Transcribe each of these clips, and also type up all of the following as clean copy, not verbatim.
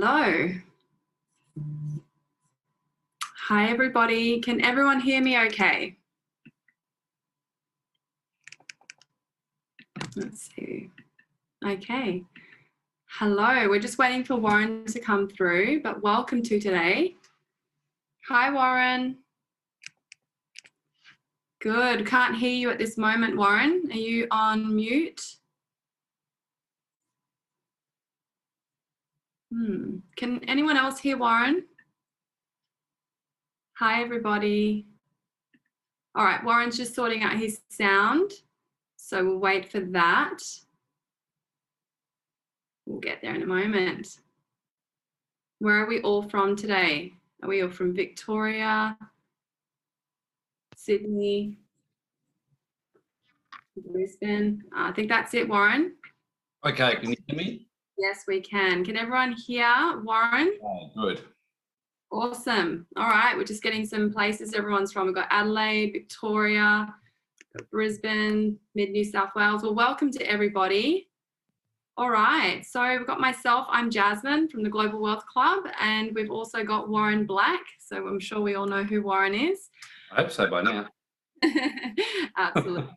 Hello. Hi, everybody. Can everyone hear me okay? Let's see. Okay. Hello. We're just waiting for Warren to come through, but welcome to today. Hi, Warren. Good. Can't hear you at this moment, Warren. Are you on mute? Can anyone else hear Warren? Hi, everybody. All right, Warren's just sorting out his sound, so we'll wait for that. We'll get there in a moment. Where are we all from today? Are we all from Victoria, Sydney, Brisbane? I think that's it, Warren. Okay, can you hear me? Yes, we can. Can everyone hear Warren? Oh, good. Awesome. All right, we're just getting some places everyone's from. We've got Adelaide, Victoria, Brisbane, Mid-New South Wales. Well, welcome to everybody. All right, so we've got myself, I'm Jasmine from the Global Wealth Club, and we've also got Warren Black, so I'm sure we all know who Warren is. I hope so by now. Absolutely.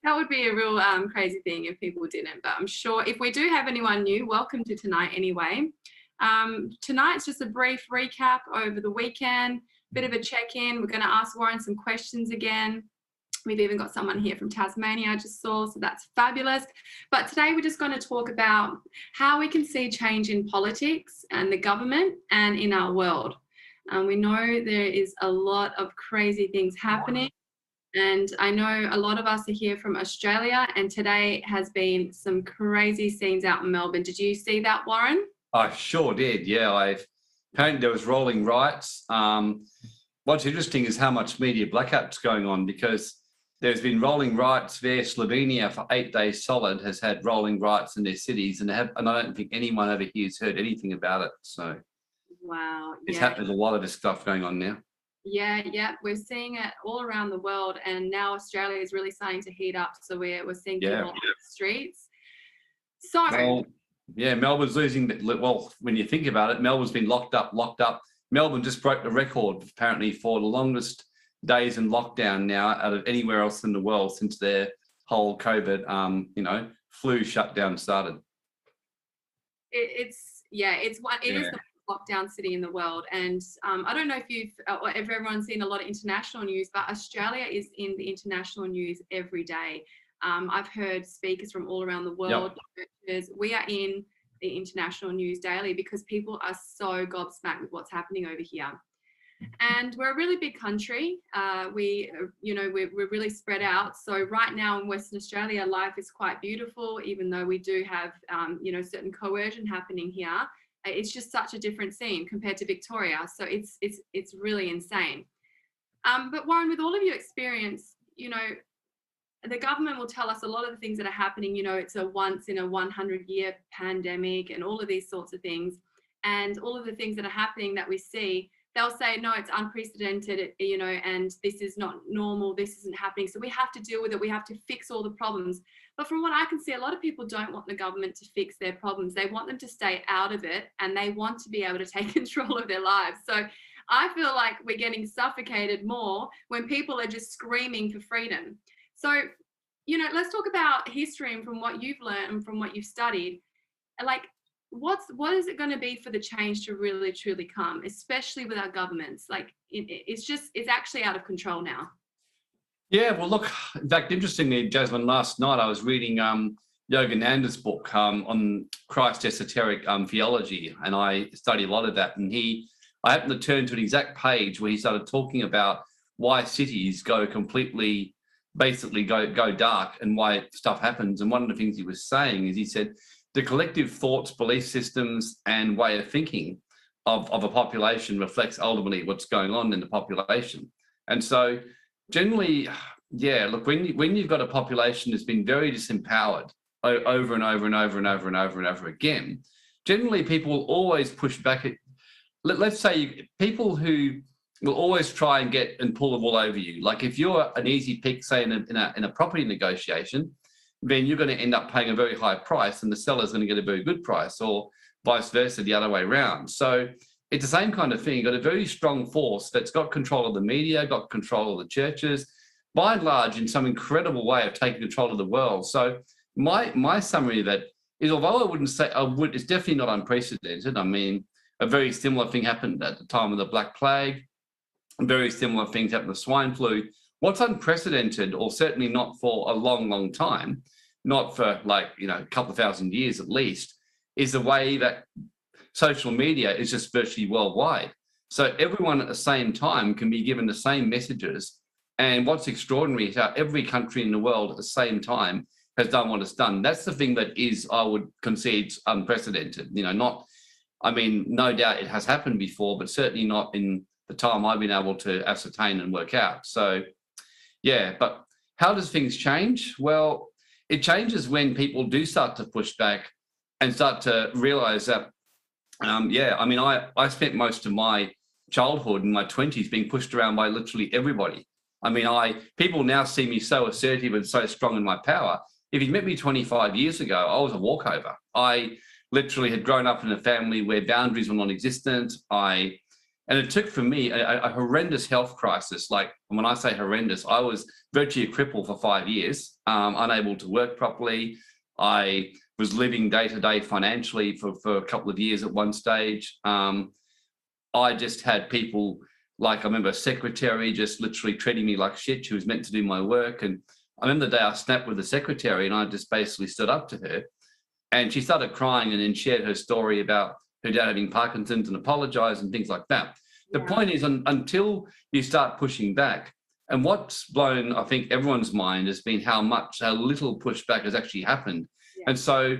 That would be a real crazy thing if people didn't, but I'm sure if we do have anyone new, welcome to tonight anyway. Tonight's just a brief recap over the weekend, bit of a check-in. We're going to ask Warren some questions again. We've even got someone here from Tasmania I just saw, so that's fabulous. But today we're just going to talk about how we can see change in politics and the government and in our world. We know there is a lot of crazy things happening, and I know a lot of us are here from Australia, and today has been some crazy scenes out in Melbourne. Did you see that, Warren? I sure did, yeah. Apparently there was rolling riots. What's interesting is how much media blackout's going on, because there's been rolling riots there. Slovenia for 8 days solid has had rolling riots in their cities, and I don't think anyone over here has heard anything about it. So wow, it's happening. There's a lot of this stuff going on now. Yeah, we're seeing it all around the world, and now Australia is really starting to heat up. So we're seeing people on the streets. So Melbourne's losing. Well, when you think about it, Melbourne's been locked up. Melbourne just broke the record apparently for the longest days in lockdown now out of anywhere else in the world since their whole COVID, flu shutdown started. It is the lockdown city in the world, and I don't know if everyone's seen a lot of international news, but Australia is in the international news every day. I've heard speakers from all around the world. Yep. We are in the international news daily because people are so gobsmacked with what's happening over here. And we're a really big country. We're really spread out. So right now in Western Australia, life is quite beautiful, even though we do have certain coercion happening here. It's just such a different scene compared to Victoria. So it's really insane. But Warren, with all of your experience, the government will tell us a lot of the things that are happening. It's a once in a 100-year pandemic and all of these sorts of things. And all of the things that are happening that we see, they'll say, no, it's unprecedented, and this is not normal, this isn't happening. So we have to deal with it. We have to fix all the problems. But from what I can see, a lot of people don't want the government to fix their problems. They want them to stay out of it, and they want to be able to take control of their lives. So I feel like we're getting suffocated more when people are just screaming for freedom. So, let's talk about history and from what you've learned and from what you've studied. Like, what is it going to be for the change to really truly come, especially with our governments? Like, it's actually out of control now. Yeah, well, look, in fact, interestingly, Jasmine, last night I was reading Yogananda's book on Christ esoteric theology, and I study a lot of that. And I happened to turn to an exact page where he started talking about why cities basically go dark and why stuff happens. And one of the things he was saying is, he said, the collective thoughts, belief systems, and way of thinking of a population reflects ultimately what's going on in the population. And so generally, look, when you've got a population that's been very disempowered over and over and over and over and over and over again, generally people will always push back. Let's say people who will always try and get and pull the wool over you. Like if you're an easy pick, say in a property negotiation, then you're going to end up paying a very high price and the seller's going to get a very good price. Or vice versa, the other way around. So it's the same kind of thing. You've got a very strong force that's got control of the media, got control of the churches, by and large, in some incredible way of taking control of the world. So my summary of that is, although I wouldn't say it's definitely not unprecedented. I mean, a very similar thing happened at the time of the Black Plague. Very similar things happened with swine flu. What's unprecedented, or certainly not for a long, long time, not for a couple of thousand years at least, is the way that social media is just virtually worldwide. So everyone at the same time can be given the same messages. And what's extraordinary is how every country in the world at the same time has done what it's done. That's the thing that is, I would concede, unprecedented. No doubt it has happened before, but certainly not in the time I've been able to ascertain and work out. So, yeah, but how does things change? Well, it changes when people do start to push back and start to realize that, I spent most of my childhood in my 20s being pushed around by literally everybody. People now see me so assertive and so strong in my power. If you met me 25 years ago, I was a walkover. I literally had grown up in a family where boundaries were non-existent. And it took for me a horrendous health crisis. Like, when I say horrendous, I was virtually a cripple for 5 years, unable to work properly. I was living day to day financially for a couple of years at one stage. I just had people, I remember a secretary just literally treating me like shit. She was meant to do my work. And I remember the day I snapped with the secretary and I just basically stood up to her, and she started crying and then shared her story about her dad having Parkinson's and apologized and things like that. Yeah. The point is, until you start pushing back, and what's blown, I think, everyone's mind has been how little pushback has actually happened. Yeah. And so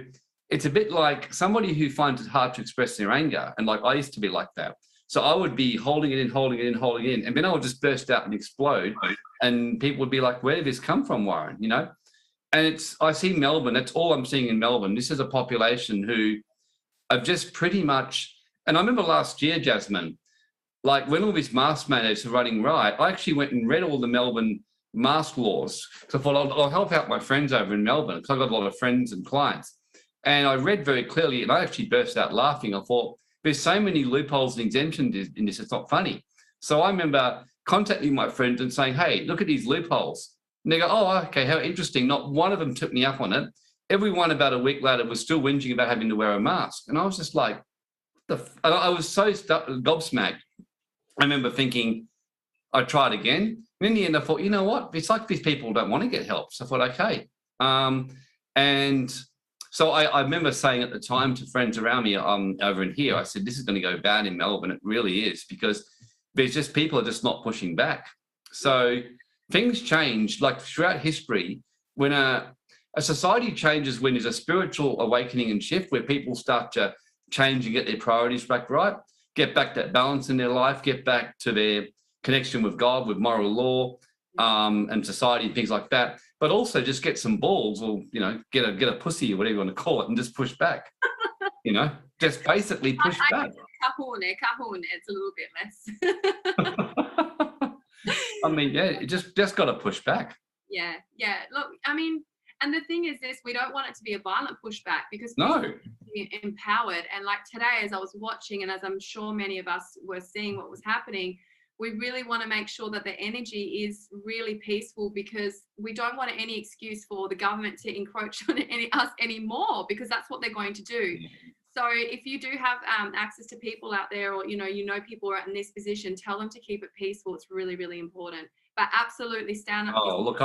it's a bit like somebody who finds it hard to express their anger. And I used to be like that. So I would be holding it in, and then I would just burst out and explode. And people would be like, where did this come from, Warren? And I see Melbourne, that's all I'm seeing in Melbourne. This is a population who have just pretty much, and I remember last year, Jasmine, when all these mask mandates are running riot, I actually went and read all the Melbourne mask laws. So I thought I'll help out my friends over in Melbourne, because I've got a lot of friends and clients. And I read very clearly, and I actually burst out laughing. I thought, there's so many loopholes and exemptions in this, it's not funny. So I remember contacting my friends and saying, hey, look at these loopholes. And they go, oh, okay, how interesting. Not one of them took me up on it. Everyone about a week later was still whinging about having to wear a mask. And I was just like, I was so gobsmacked. I remember thinking, I tried again. And in the end, I thought, you know what? It's like these people don't want to get help. So I thought, okay. And so I remember saying at the time to friends around me over in here, I said, this is going to go bad in Melbourne. It really is, because there's just people are just not pushing back. So things change, throughout history. When a society changes, when there's a spiritual awakening and shift where people start to change and get their priorities back right, get back that balance in their life, get back to their connection with God, with moral law, and society and things like that. But also just get some balls, or get a pussy, or whatever you want to call it, and just push back. Just basically push back. Kahune, it's a little bit less. You just got to push back. Yeah. Look, and the thing is this: we don't want it to be a violent pushback, because no, people be empowered. And today, as I was watching, and as I'm sure many of us were seeing what was happening, we really want to make sure that the energy is really peaceful, because we don't want any excuse for the government to encroach on us anymore, because that's what they're going to do. So if you do have access to people out there, or people are in this position, tell them to keep it peaceful. It's really, really important. But absolutely stand up. Oh, look,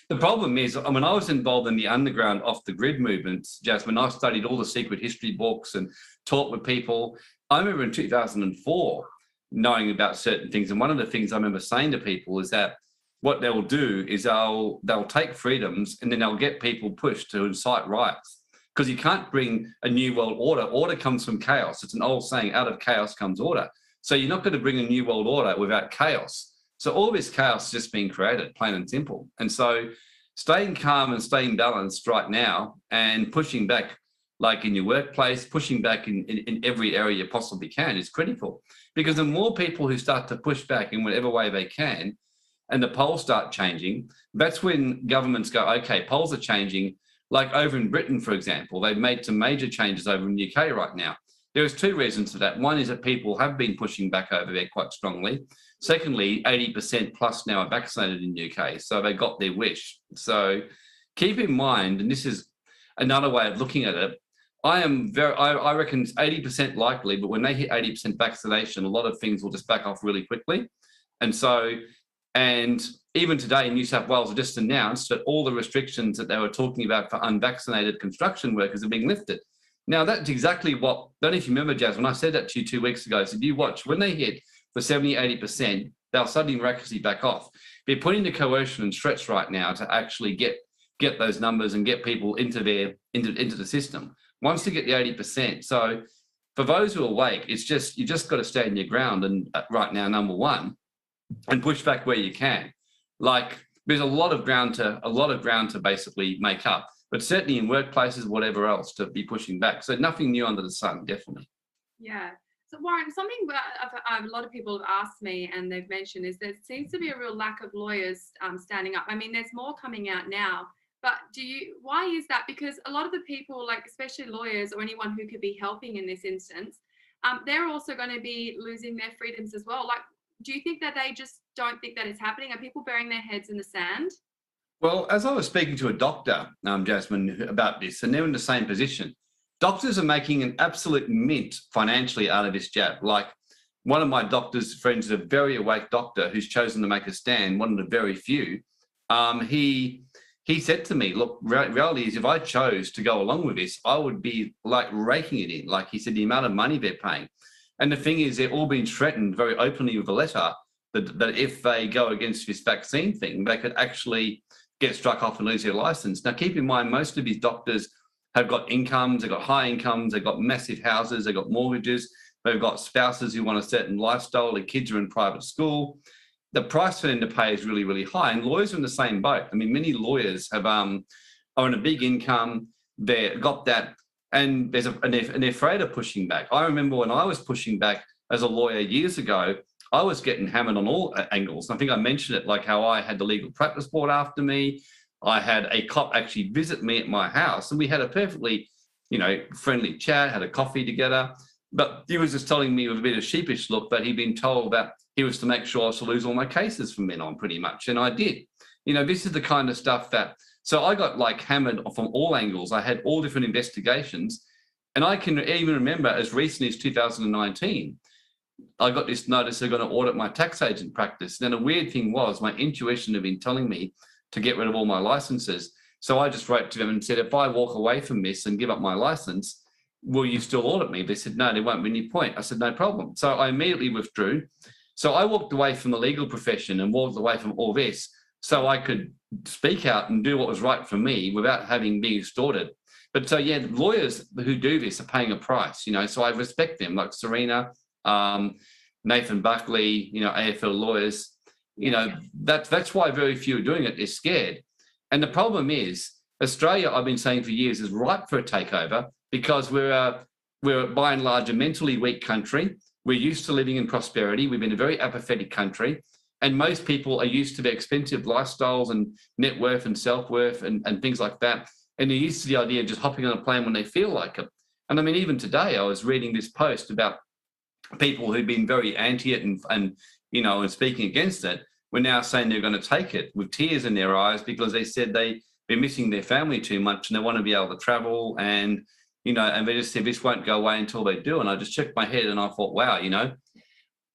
the problem is, I was involved in the underground off the grid movements, Jasmine. I studied all the secret history books and taught with people. I remember in 2004 knowing about certain things. And one of the things I remember saying to people is that what they'll do is they'll take freedoms, and then they'll get people pushed to incite riots. Because you can't bring a new world order. Order comes from chaos. It's an old saying, out of chaos comes order. So you're not going to bring a new world order without chaos. So all this chaos is just being created, plain and simple. And so staying calm and staying balanced right now, and pushing back, in your workplace, pushing back in every area you possibly can, is critical. Because the more people who start to push back in whatever way they can, and the polls start changing, that's when governments go, okay, polls are changing. Like over in Britain, for example, they've made some major changes over in the UK right now. There's two reasons for that. One is that people have been pushing back over there quite strongly. Secondly, 80% plus now are vaccinated in the UK, so they got their wish. So keep in mind, and this is another way of looking at it, I reckon it's 80% likely, but when they hit 80% vaccination, a lot of things will just back off really quickly. And so, and even today, New South Wales have just announced that all the restrictions that they were talking about for unvaccinated construction workers are being lifted. Now, that's exactly what, I don't know if you remember, Jazz, when I said that to you 2 weeks ago, I said, you watch, when they hit for 70, 80%, they'll suddenly miraculously back off. They're putting the coercion and stretch right now to actually get those numbers and get people into the system. Once they get the 80%. So for those who are awake, it's just, you just got to stand your ground. And right now, number one, and push back where you can. Like there's a lot of ground to basically make up, but certainly in workplaces, whatever else, to be pushing back. So nothing new under the sun, definitely. Yeah. So Warren, something a lot of people have asked me and they've mentioned is there seems to be a real lack of lawyers standing up. I mean, there's more coming out now, but why is that? Because a lot of the people, like especially lawyers or anyone who could be helping in this instance, they're also going to be losing their freedoms as well. Like, do you think that they just don't think that it's happening? Are people burying their heads in the sand? Well, as I was speaking to a doctor, Jasmine, about this, and they're in the same position. Doctors are making an absolute mint financially out of this jab. Like one of my doctor's friends is a very awake doctor who's chosen to make a stand, one of the very few. He said to me, look, reality is if I chose to go along with this, I would be like raking it in. Like he said, the amount of money they're paying. And the thing is, they're all being threatened very openly with a letter that if they go against this vaccine thing, they could actually get struck off and lose their license. Now, keep in mind, most of these doctors have got incomes, they've got high incomes, they've got massive houses, they've got mortgages, they've got spouses who want a certain lifestyle, their kids are in private school. The price for them to pay is really, really high. And lawyers are in the same boat. I mean, many lawyers have are on a big income, they've got that, and they're afraid of pushing back. I remember when I was pushing back as a lawyer years ago, I was getting hammered on all angles. I think I mentioned it, like how I had the legal practice board after me. I had a cop actually visit me at my house, and we had a perfectly, friendly chat, had a coffee together. But he was just telling me with a bit of sheepish look that he'd been told that he was to make sure I was to lose all my cases from then on, pretty much, and I did. This is the kind of stuff that. So I got like hammered from all angles. I had all different investigations, and I can even remember as recently as 2019. I got this notice they're going to audit my tax agent practice. And then the weird thing was my intuition had been telling me to get rid of all my licenses. So I just wrote to them and said, if I walk away from this and give up my license, will you still audit me? They said, no, there won't be any point. I said, no problem. So I immediately withdrew. So I walked away from the legal profession and walked away from all this so I could speak out and do what was right for me without having been extorted. But so, yeah, lawyers who do this are paying a price, so I respect them, like Serena, Nathan Buckley, AFL lawyers, that's why very few are doing it. They're scared. And the problem is Australia, I've been saying for years, is ripe for a takeover because we're by and large a mentally weak country. We're used to living in prosperity. We've been a very apathetic country. And most people are used to their expensive lifestyles and net worth and self-worth and things like that. And they're used to the idea of just hopping on a plane when they feel like it. And I mean, even today, I was reading this post about people who've been very anti it and speaking against it were now saying they're going to take it with tears in their eyes because they said they're missing their family too much and they want to be able to travel and they just said this won't go away until they do. And I just checked my head and I thought, wow,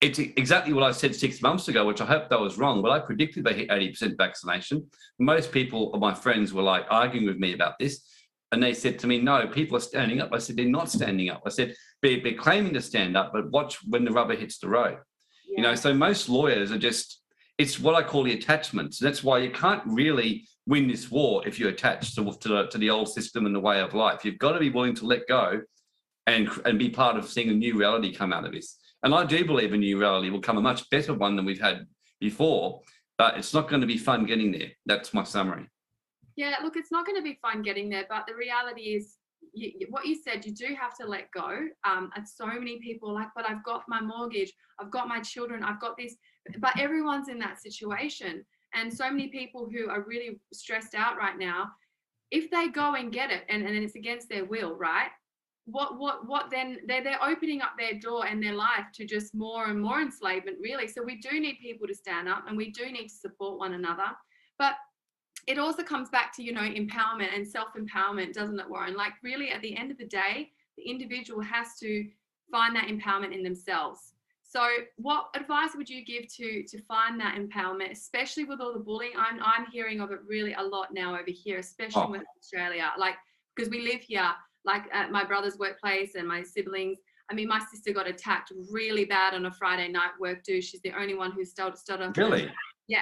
it's exactly what I said 6 months ago, which I hope that was wrong, but I predicted they hit 80% vaccination. Most people of my friends were like arguing with me about this. And they said to me, no, people are standing up. I said, they're not standing up. I said, they're claiming to stand up, but watch when the rubber hits the road. Yeah. So most lawyers are it's what I call the attachments. That's why you can't really win this war if you're attached to the old system and the way of life. You've got to be willing to let go and be part of seeing a new reality come out of this. And I do believe a new reality will come, a much better one than we've had before, but it's not going to be fun getting there. That's my summary. Yeah, look, it's not going to be fun getting there, but the reality is what you said, you do have to let go. And so many people are like, but I've got my mortgage, I've got my children, I've got this, but everyone's in that situation. And so many people who are really stressed out right now, if they go and get it and it's against their will, right? what then they're opening up their door and their life to just more and more enslavement, really. So we do need people to stand up, and we do need to support one another. But it also comes back to, you know, empowerment and self-empowerment, doesn't it, Warren? Like, really, at the end of the day, the individual has to find that empowerment in themselves. So what advice would you give to find that empowerment, especially with all the bullying? I'm hearing of it really a lot now over here, especially with Australia. Like, because we live here, like at my brother's workplace and my siblings. I mean, my sister got attacked really bad on a Friday night work do. She's the only one who stood up. Really? Yeah,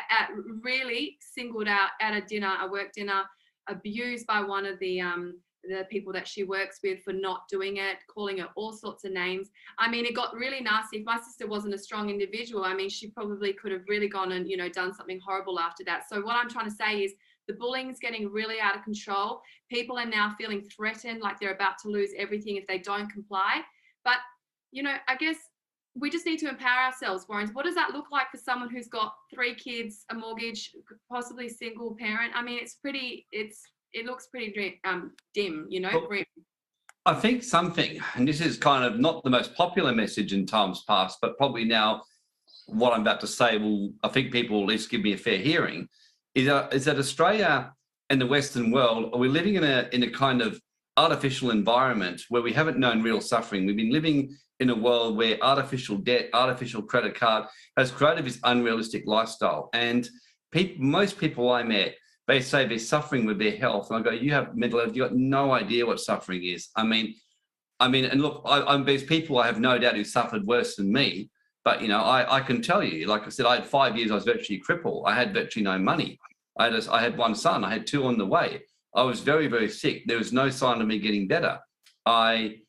really singled out at a work dinner, abused by one of the people that she works with for not doing it, calling her all sorts of names. I mean, it got really nasty. If my sister wasn't a strong individual, I mean, she probably could have really gone and, you know, done something horrible after that. So what I'm trying to say is, the bullying is getting really out of control. People are now feeling threatened, like they're about to lose everything if they don't comply. But, you know, I guess we just need to empower ourselves, Warren. What does that look like for someone who's got 3 kids, a mortgage, possibly single parent? I mean, it looks pretty dim, you know, grim. I think something, and this is kind of not the most popular message in times past, but probably now what I'm about to say I think people will at least give me a fair hearing, is that Australia and the Western world, are we living in a kind of artificial environment where we haven't known real suffering. We've been living in a world where artificial debt, artificial credit card has created this unrealistic lifestyle. And most people I met, they say they're suffering with their health. And I go, you have mental health, you've got no idea what suffering is. I mean, and look, there's people I have no doubt who suffered worse than me. But, you know, I can tell you, like I said, I had 5 years, I was virtually crippled. I had virtually no money. I had one son, I had 2 on the way. I was very, very sick. There was no sign of me getting better. I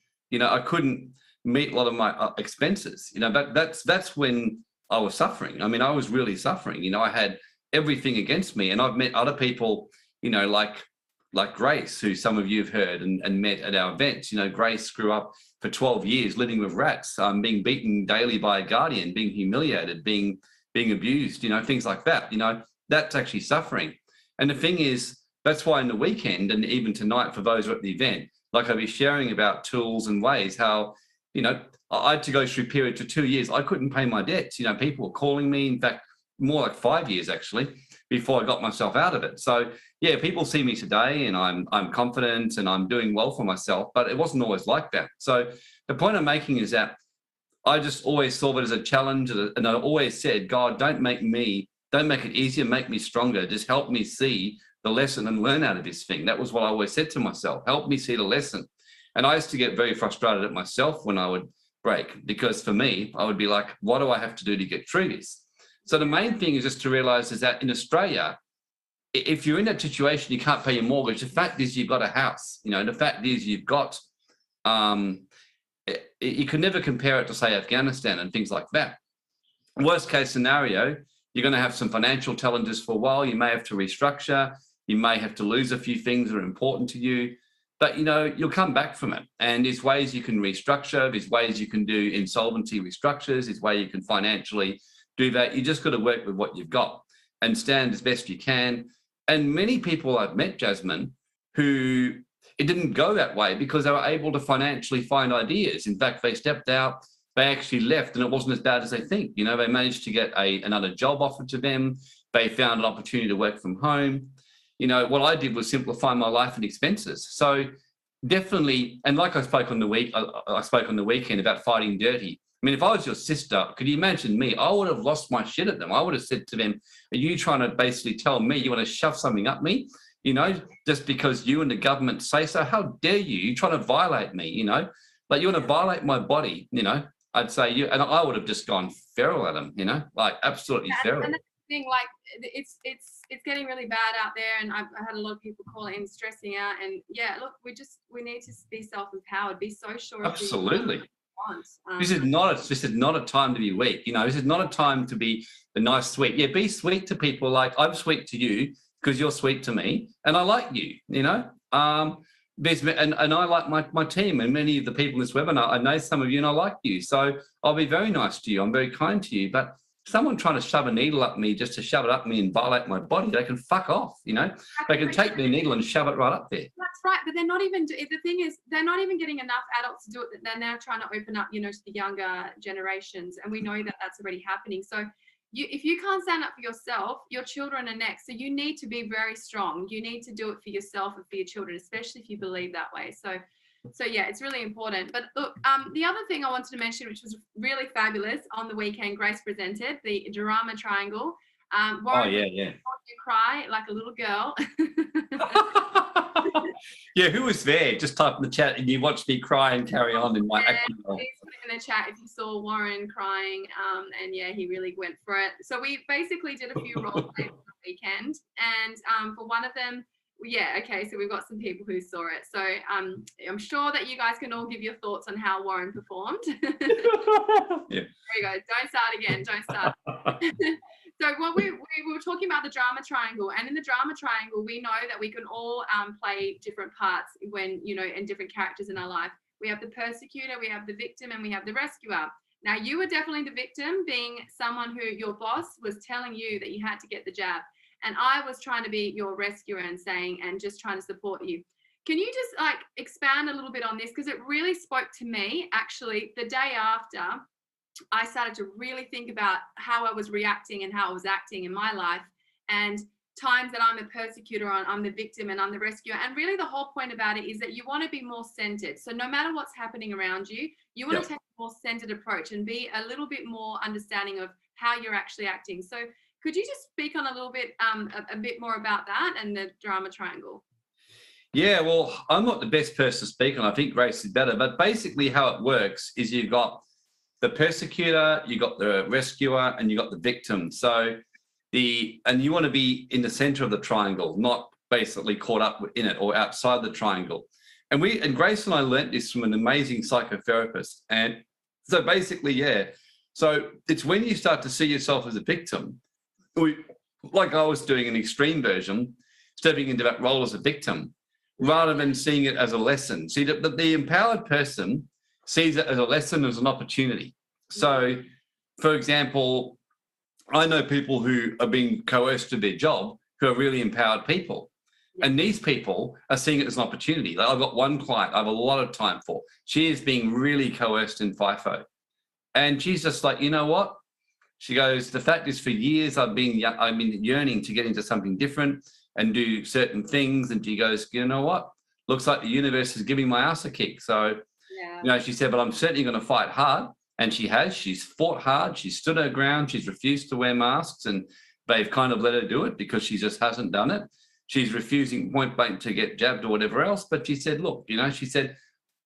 couldn't meet a lot of my expenses. You know, that's when I was suffering. I mean, I was really suffering. You know, I had everything against me. And I've met other people, you know, like Grace, who some of you have heard and met at our events. You know, Grace grew up for 12 years living with rats, being beaten daily by a guardian, being humiliated, being abused, you know, things like that. You know, that's actually suffering. And the thing is, that's why in the weekend and even tonight for those who are at the event, like I'll be sharing about tools and ways how, you know, I had to go through periods of 2 years. I couldn't pay my debts. You know, people were calling me, in fact, more like 5 years actually, before I got myself out of it. So yeah, people see me today and I'm confident and I'm doing well for myself, but it wasn't always like that. So the point I'm making is that I just always saw it as a challenge, and I always said, God, don't make it easier, make me stronger. Just help me see the lesson and learn out of this thing. That was what I always said to myself, help me see the lesson. And I used to get very frustrated at myself when I would break, because for me, I would be like, what do I have to do to get through this? So the main thing is just to realize is that in Australia, if you're in that situation, you can't pay your mortgage. The fact is you've got a house, you know, the fact is you've got, you can never compare it to say Afghanistan and things like that. Worst case scenario, you're going to have some financial challenges for a while. You may have to restructure. You may have to lose a few things that are important to you, but you know, you'll come back from it. And there's ways you can restructure. There's ways you can do insolvency restructures. There's ways you can financially do that. You just got to work with what you've got and stand as best you can. And many people I've met, Jasmine, who it didn't go that way because they were able to financially find ideas. In fact, they stepped out, they actually left, and it wasn't as bad as they think. You know, they managed to get another job offered to them. They found an opportunity to work from home. You know, what I did was simplify my life and expenses. So definitely, and like I spoke on the weekend about fighting dirty. I mean, if I was your sister, could you imagine me? I would have lost my shit at them. I would have said to them, are you trying to basically tell me you want to shove something up me? You know, just because you and the government say so? How dare you? You're trying to violate me, you know? Like, you want to violate my body, you know? I'd say you, and I would have just gone feral at them, you know? Like, absolutely feral. And that's the thing, like, it's getting really bad out there, and I've had a lot of people call in stressing out, and yeah, look, we need to be self-empowered, be so sure. Absolutely. This is not a time to be weak. You know, this is not a time to be the nice, sweet. Yeah, be sweet to people. Like, I'm sweet to you because you're sweet to me, and I like you. You know, and I like my team and many of the people in this webinar. I know some of you, and I like you, so I'll be very nice to you. I'm very kind to you. But someone trying to shove a needle up me just to shove it up me and violate my body, they can fuck off, you know. They can take their needle and shove it right up there. That's right, but they're not even, the thing is, they're not even getting enough adults to do it, that they're now trying to open up, you know, to the younger generations, and we know that that's already happening. So if you can't stand up for yourself, your children are next. So you need to be very strong. You need to do it for yourself and for your children, especially if you believe that way. So yeah, it's really important. But look, the other thing I wanted to mention, which was really fabulous on the weekend, Grace presented the drama triangle. Warren, you cry like a little girl. Yeah, who was there? Just type in the chat and you watched me cry and carry on in my acting role. Please put it in the chat if you saw Warren crying. And yeah, he really went for it. So we basically did a few role plays on the weekend, and for one of them, yeah, okay, so we've got some people who saw it. So I'm sure that you guys can all give your thoughts on how Warren performed. Yeah. There you go. Don't start again. Don't start. So what we were talking about the drama triangle, and in the drama triangle, we know that we can all play different parts when, you know, and different characters in our life. We have the persecutor, we have the victim, and we have the rescuer. Now, you were definitely the victim, being someone who your boss was telling you that you had to get the jab. And I was trying to be your rescuer and just trying to support you. Can you just like expand a little bit on this? Because it really spoke to me, actually, the day after. I started to really think about how I was reacting and how I was acting in my life, and times that I'm a persecutor, I'm the victim, and I'm the rescuer. And really the whole point about it is that you want to be more centered. So no matter what's happening around you, you want to take a more centered approach and be a little bit more understanding of how you're actually acting. So could you just speak on a little bit, a bit more about that and the drama triangle? Yeah, well, I'm not the best person to speak on. I think Grace is better. But basically how it works is you've got the persecutor, you got the rescuer, and you got the victim. So and you want to be in the center of the triangle, not basically caught up in it or outside the triangle. And Grace and I learnt this from an amazing psychotherapist. And so basically, yeah. So it's when you start to see yourself as a victim, like I was doing an extreme version, stepping into that role as a victim, rather than seeing it as a lesson. See, the empowered person sees it as a lesson, as an opportunity. So, for example, I know people who are being coerced to their job who are really empowered people. Yeah. And these people are seeing it as an opportunity. Like I've got one client I have a lot of time for. She is being really coerced in FIFO. And she's just like, you know what? She goes, the fact is for years I've been yearning to get into something different and do certain things. And she goes, you know what? Looks like the universe is giving my ass a kick. So, you know, she said, but I'm certainly going to fight hard. And she has. She's fought hard. She's stood her ground. She's refused to wear masks, and they've kind of let her do it because she just hasn't done it. She's refusing point blank to get jabbed or whatever else. But she said, look, you know, she said,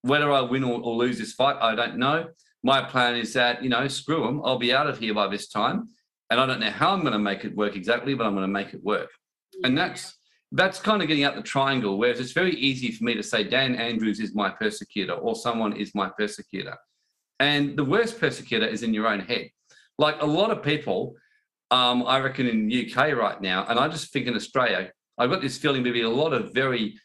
whether I win or lose this fight, I don't know. My plan is that, you know, screw them. I'll be out of here by this time. And I don't know how I'm going to make it work exactly, but I'm going to make it work. Yeah. And that's kind of getting out the triangle, whereas it's very easy for me to say Dan Andrews is my persecutor or someone is my persecutor. And the worst persecutor is in your own head. Like a lot of people, I reckon in the UK right now, and I just think in Australia, I've got this feeling there'll be a lot of very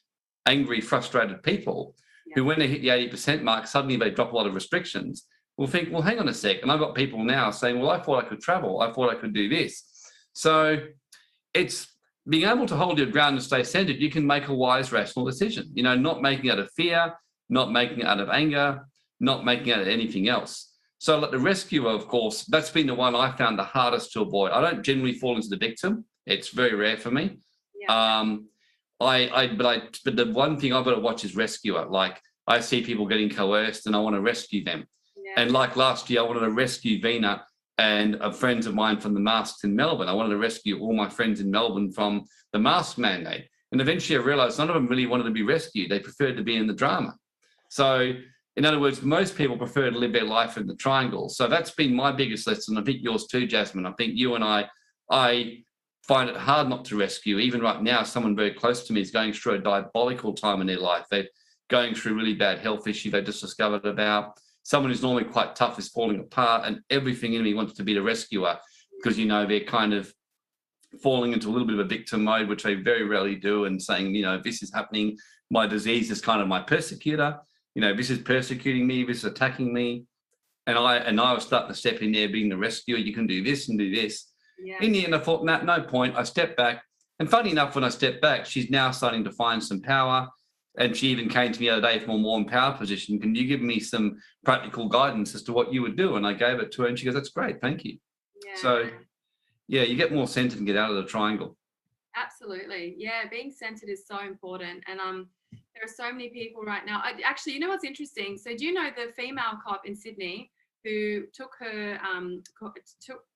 angry, frustrated people who, when they hit the 80% mark, suddenly they drop a lot of restrictions. We'll think, well, hang on a sec. And I've got people now saying, well, I thought I could travel. I thought I could do this. So it's being able to hold your ground and stay centered. You can make a wise, rational decision, you know, not making it out of fear, not making it out of anger, not making it out of anything else. So like the rescuer, of course, that's been the one I found the hardest to avoid. I don't generally fall into the victim. It's very rare for me. Yeah. But the one thing I've got to watch is rescuer. Like I see people getting coerced and I want to rescue them. Yeah. And like last year, I wanted to rescue Vina and friends of mine from the masks in Melbourne. I wanted to rescue all my friends in Melbourne from the mask mandate. And eventually I realized none of them really wanted to be rescued. They preferred to be in the drama. So in other words, most people prefer to live their life in the triangle. So that's been my biggest lesson. I think yours too, Jasmine. I think you and I find it hard not to rescue. Even right now, someone very close to me is going through a diabolical time in their life. They're going through really bad health issue they just discovered about. Someone who's normally quite tough is falling apart, and everything in me wants to be the rescuer because, you know, they're kind of falling into a little bit of a victim mode, which they very rarely do, and saying, you know, this is happening. My disease is kind of my persecutor. You know, this is persecuting me, this is attacking me. And I was starting to step in there, being the rescuer. You can do this and do this. Yeah. In the end, I thought, no point. I stepped back. And funny enough, when I stepped back, she's now starting to find some power. And she even came to me the other day from a more empowered position. Can you give me some practical guidance as to what you would do? And I gave it to her, and she goes, that's great, thank you. Yeah. So, yeah, you get more centered and get out of the triangle. Absolutely. Yeah, being centered is so important. And there are so many people right now. Actually, you know what's interesting? So do you know the female cop in Sydney who took her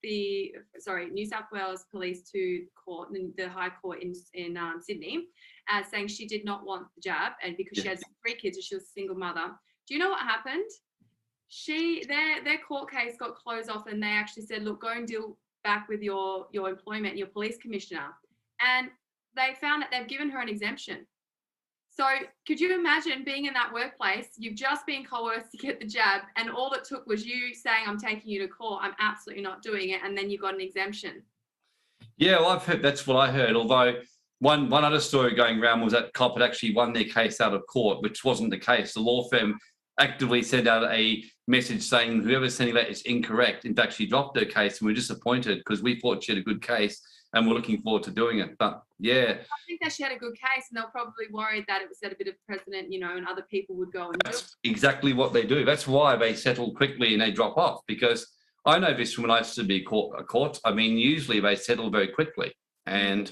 New South Wales police to court, the High Court in Sydney, saying she did not want the jab, and because she had 3 kids and she was a single mother. Do you know what happened? Their court case got closed off, and they actually said, look, go and deal back with your employment, your police commissioner. And they found that they've given her an exemption. So could you imagine being in that workplace? You've just been coerced to get the jab, and all it took was you saying, I'm taking you to court, I'm absolutely not doing it, and then you got an exemption. Yeah, well, I've heard, that's what I heard. Although one other story going around was that cop had actually won their case out of court, which wasn't the case. The law firm actively sent out a message saying whoever's sending that is incorrect. In fact, she dropped her case, and we're disappointed because we thought she had a good case, and we're looking forward to doing it. But yeah, I think that she had a good case, and they're probably worried that it would set a bit of precedent, and other people would go and do it. That's exactly what they do. That's why they settle quickly and they drop off, because I know this from when I used to be a court. I mean, usually they settle very quickly, and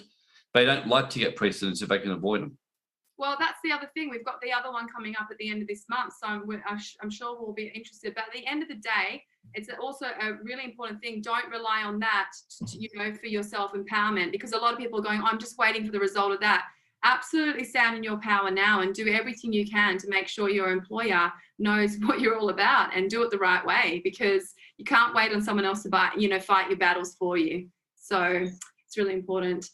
they don't like to get precedents if they can avoid them. Well, that's the other thing. We've got the other one coming up at the end of this month, so I'm sure we'll be interested. But at the end of the day, it's also a really important thing. Don't rely on that, for your self-empowerment, because a lot of people are going, I'm just waiting for the result of that. Absolutely stand in your power now and do everything you can to make sure your employer knows what you're all about, and do it the right way, because you can't wait on someone else to fight your battles for you. So it's really important.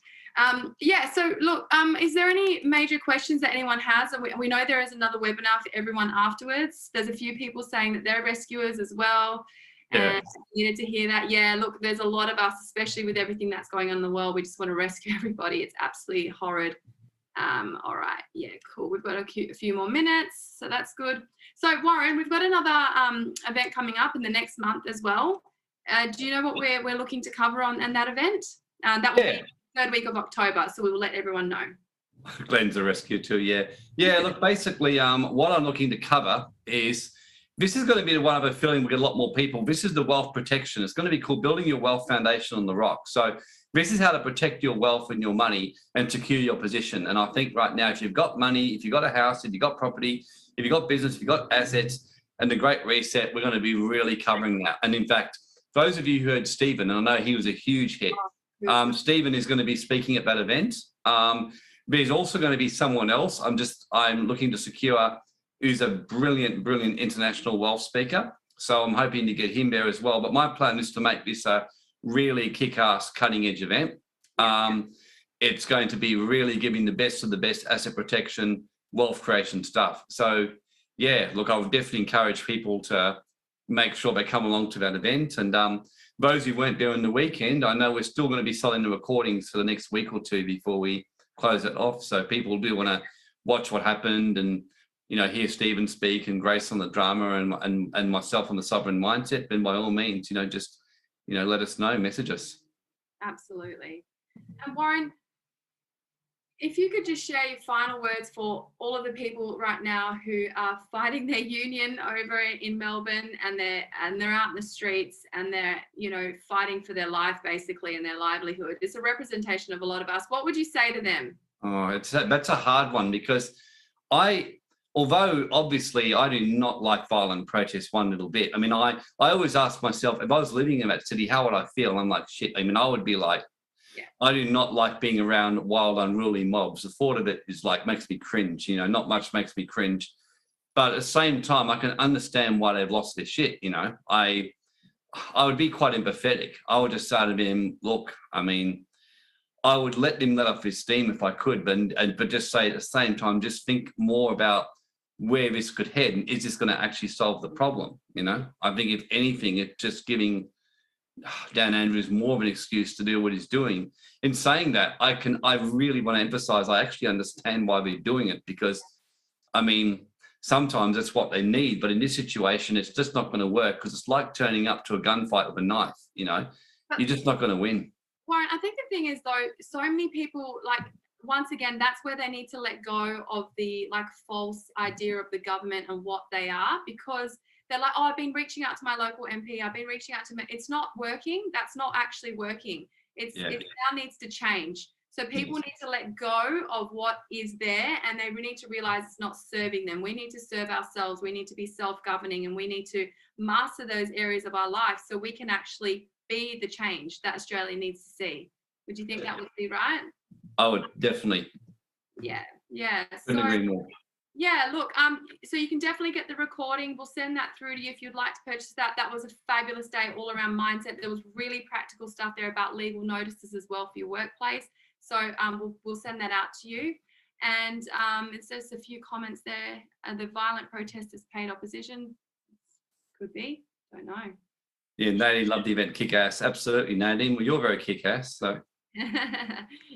So look, is there any major questions that anyone has? We know there is another webinar for everyone afterwards. There's a few people saying that they're rescuers as well. Yeah. And needed to hear that. Yeah, look, there's a lot of us, especially with everything that's going on in the world. We just want to rescue everybody. It's absolutely horrid. All right. Yeah, cool. We've got a few more minutes, so that's good. So Warren, we've got another event coming up in the next month as well. Do you know what we're looking to cover on that event? That will be 3rd week of October, so we will let everyone know. Glenn's a rescue too, yeah. Yeah, look, basically what I'm looking to cover is, this is going to be the one of a feeling we get a lot more people. This is the wealth protection. It's going to be called Building Your Wealth Foundation on the Rock. So this is how to protect your wealth and your money and secure your position. And I think right now, if you've got money, if you've got a house, if you've got property, if you've got business, if you've got assets, and the Great Reset, we're going to be really covering that. And in fact, those of you who heard Stephen, and I know he was a huge hit, Stephen is going to be speaking at that event. There's also going to be someone else I'm looking to secure, who's a brilliant international wealth speaker. So I'm hoping to get him there as well. But my plan is to make this a really kick-ass, cutting-edge event. It's going to be really giving the best of the best asset protection, wealth creation stuff. So yeah, look, I would definitely encourage people to make sure they come along to that event. And those who weren't there on the weekend, I know we're still going to be selling the recordings for the next week or two before we close it off. So people do want to watch what happened and hear Stephen speak and Grace on the drama and myself on the sovereign mindset. Then by all means, just let us know, message us. Absolutely. And Warren, if you could just share your final words for all of the people right now who are fighting their union over in Melbourne, and they're out in the streets, and they're fighting for their life basically and their livelihood. It's a representation of a lot of us. What would you say to them? Oh, that's a hard one, because although obviously I do not like violent protests one little bit. I mean, I always ask myself, if I was living in that city, how would I feel? I'm like, shit. I mean, I would be like, I do not like being around wild, unruly mobs. The thought of it is makes me cringe, not much makes me cringe. But at the same time, I can understand why they've lost their shit, I would be quite empathetic. I would just say to them, look, I mean, I would let them let off his steam if I could, but just say at the same time, just think more about where this could head, and is this going to actually solve the problem? I think if anything, it's just giving Dan Andrews more of an excuse to do what he's doing. In saying that, I really want to emphasize, I actually understand why they're doing it, because I mean, sometimes that's what they need. But in this situation, it's just not going to work, because it's like turning up to a gunfight with a knife. But You're just not going to win. Warren, I think the thing is though, so many people, like, once again, that's where they need to let go of the like false idea of the government and what they are, because they're like, oh, I've been reaching out to my local MP, I've been reaching out to me. It's not working. That's not actually working. It now needs to change. So people need to let go of what is there, and they need to realize it's not serving them. We need to serve ourselves. We need to be self-governing, and we need to master those areas of our life so we can actually be the change that Australia needs to see. Would you think that would be right? I would definitely. Yeah. Couldn't agree more. Yeah, look, so you can definitely get the recording. We'll send that through to you if you'd like to purchase that. That was a fabulous day all around mindset. There was really practical stuff there about legal notices as well for your workplace. So we'll send that out to you. And it says a few comments there. The violent protesters paid opposition. Could be, don't know. Yeah, Nadine loved the event. Kick ass. Absolutely, Nadine. Well, you're very kick ass. So.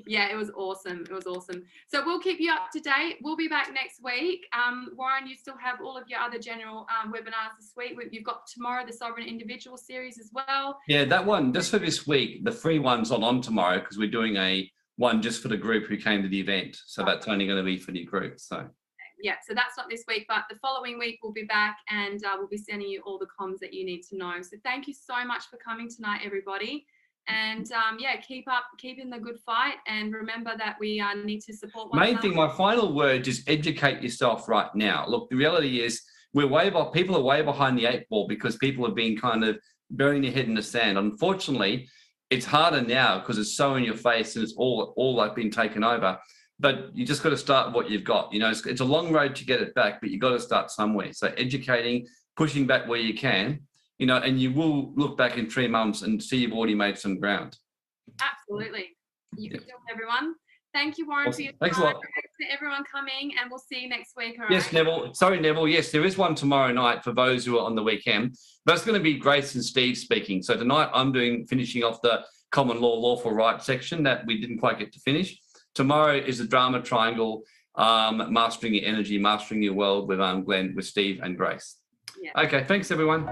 Yeah, it was awesome. So we'll keep you up to date. We'll be back next week. Warren, you still have all of your other general webinars this week. You've got tomorrow the Sovereign Individual series as well. Yeah, that one just for this week. The free one's not on tomorrow because we're doing a one just for the group who came to the event. So that's only going to be for the group. So yeah, so that's not this week, but the following week we'll be back, and we'll be sending you all the comms that you need to know. So thank you so much for coming tonight, everybody. And keep in the good fight, and remember that we need to support one another. Main thing, my final word is educate yourself right now. Look, the reality is people are way behind the 8 ball because people have been kind of burying their head in the sand. Unfortunately, it's harder now because it's so in your face and it's all like been taken over. But you just got to start what you've got. It's a long road to get it back, but you've got to start somewhere. So educating, pushing back where you can. And you will look back in 3 months and see you've already made some ground. Absolutely. You can do it, everyone. Thank you, Warren, awesome. for your time. Thanks a lot. Thanks to everyone coming, and we'll see you next week. All yes, right? Neville. Sorry, Neville. Yes, there is one tomorrow night for those who are on the weekend. That's going to be Grace and Steve speaking. So tonight I'm finishing off the common law, lawful right section that we didn't quite get to finish. Tomorrow is the drama triangle, mastering your energy, mastering your world with Glenn, with Steve and Grace. Yeah. Okay, thanks everyone.